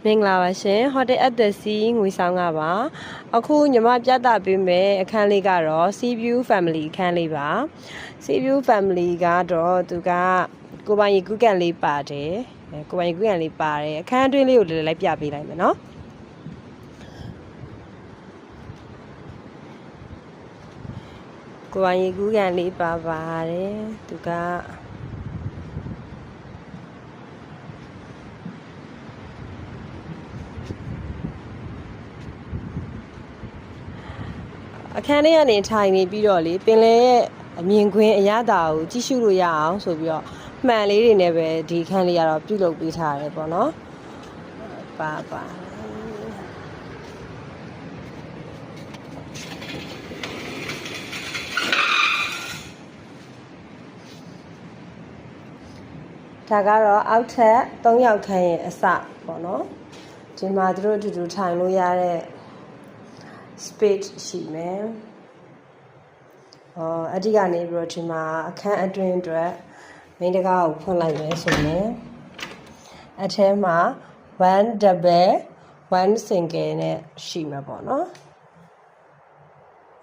မင်္ဂလာပါရှင် Hotel at the Sea ငွေဆောင်ကပါအခုညီမပြသပေးမယ်အခန်းလေးကတော့ Sea View Family အခန်းလေးပါ Sea View Family ကတော့သူကကိုပိုင်ရီကူးကန်လေးပါတယ်ကိုပိုင်ရီကူးကန်လေးပါတယ်အခန်းအတွင်းလေးကိုလည်းလိုက်ပြပေးလိုက်မယ်နော်ကိုပိုင်ရီကူးကန်လေးပါပါတယ်သူကအခန်းထဲကနေထိုင်နေပြီးတော့လေပင်လယ်ရဲ့အမြင်ကွင်းအရသာကိုကြည့်ရှုလို့ရအောင်ဆိုပြီးတော့မှန်လေးတွေနဲ့ပဲဒီအခန်းလေးကတော့ပြုလုပ်ပေးထားရတယ်ပေါ့နော်ပါဒါကတော့အောက်ထပ်3ယောက်ခန်းရဲ့အစပေါ့နော်ဒီမှာသူတို့အတူတူထိုင်လို့ရတဲ့space ရှိမယ်အဓိကနေပြီးတော့ဒီမှာအခန်းအတွင်းအတွက်မိန်းတကားကိုဖွင့်လိုက်မယ်ဆိုရင်အထဲမှာ1 double 1 single နဲ့ရှိမှာပေါ့နော်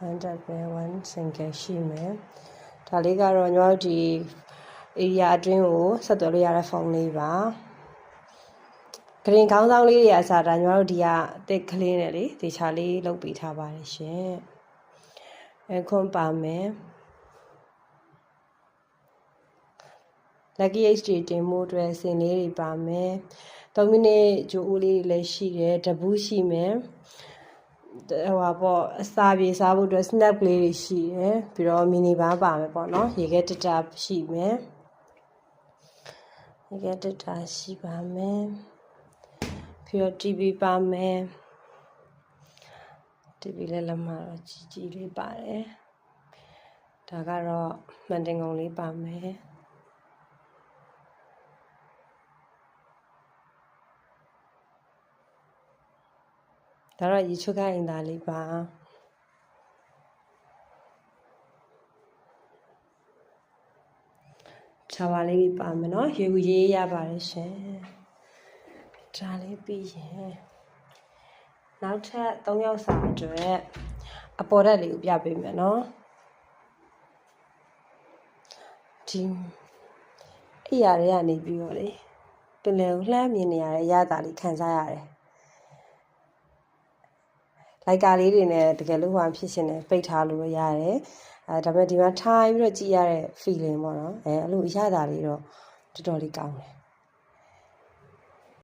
1 double 1 single ရှိမယ်ဒါလေးကတော့ညီမတို့ဒီ area အတွင်းကိုဆက်သွယ်လို့ရတဲ့ဖုန်းလေးပါဂရင်ခေါင်းဆောင်လေးတွေအစားဒါညီမတို့ဒီကအသစ်ကလေးနဲ့လေဒီချာလေးလုပ်ပေးထားပါတယ်ရှင်ခွန်ပါမယ် lucky h တွေတင်မှုအတွက်စင်လေးတွေပါမယ်3မိနစ်ဂျိုးဦးလေးလည်းရှိတယ်တပူးရှိမယ်ပေါ့အစာပြေစားဖို့အတွက် snap လေးတွေရှိတယ်ပြီးတော့မီနီဘားပါမယ်ပေါ့နော်ရေခဲတတာရှိမယ်ရေခဲတတာရှိပါမယ်ပြီးတော့ TV ပါမယ် TV လည်းလက်မတော့ကြီးလေးပါတယ်ဒါကတော့မှန်တင်ကုန်လေးပါမယ်ဒါတော့ရေချိုးခိုင်းတာလေးပါချာပါလေးပါမယ်နော်ရေကူရေးရပါတယ်ရှင်ဒါလေးပြီးရင်နောက်ထပ်3ယောက်စာအတွက်အပေါ်ဓာတ်လေးကိုပြပေးမယ်နော်ဒီအရာတွေကနေပြီးတော့လေပင်လယ်ကိုလှမ်းမြင်နေရတဲ့အရာသားလေးခံစားရတယ်လိုက်ကာလေးတွေနဲ့တကယ်လို့ဖြစ်ရှင်နေပိတ်ထားလို့ရတယ်ဒါပေမဲ့ဒီမှာထိုင်ပြီးတော့ကြည့်ရတဲ့ feeling ပေါ့နော်အဲ့လိုအရာသားလေးတော့တော်တော်လေးကောင်းတယ်